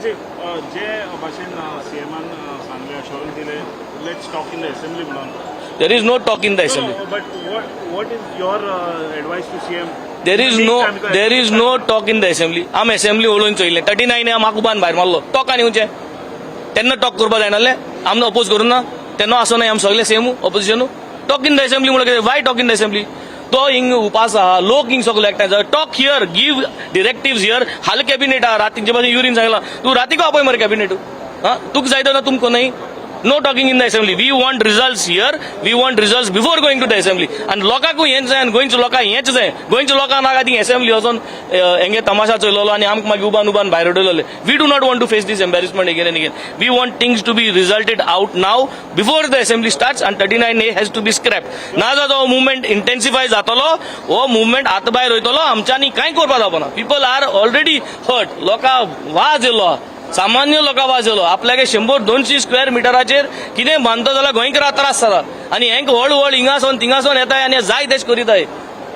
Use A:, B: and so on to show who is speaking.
A: जे भाशेन सीएमान सांगले अश्योरन्स दिले let's talk in the assembly म्हणून.
B: There is no talk in the assembly.
A: But what is your advice to CM?
B: There is no talk in the assembly. आम assembly उलोवन चोयले 39 आम आकुबान भायर मारलो टॉक आनी उंचे तेन्ना टॉक करपा जायनाले आमनो अपोज करून ना तेन्ना असो नाही आम सगळे same opposition talk in the assembly म्हणून why talk in the assembly तो हिंग उपास आहा लोक हिंग सगळे एकठांय talk here give directives here हाल कॅबिनेट आहा रातीचे बाजू युरीन सांगला तू रातीको आपय मरे कॅबिनेट हा तुक जायतो ना तुमको नाही. No talking in the assembly. We want results here. We want results before going to the assembly. And लोकांकू हेंच जाय and going to लोकां हेंच जाय. Going to लोकां नाका ती assembly वचोन हेंगे तमाशा चलयलो आनी आमकां मागीर उबान भायर उडयलेले. We do not want to face this embarrassment again and again. We want things to be resulted out now before the assembly starts and 39A has to be scrapped. ना जाता movement intensify जातलो हो movement आत भायर वयतलो आमच्यांनी कांय करपा जावना. People are already hurt. लोकां वाज येयलो सामान्य लोकां वाज येयलो आपल्यागे 100-200 स्क्वेअर मिटराचेर कितें बांदता जाल्यार गोंयकारांक त्रास जाता आनी हेंक व्हड व्हड हिंगासोन थिंगासोन येताय आनी जाय तेच करीताय.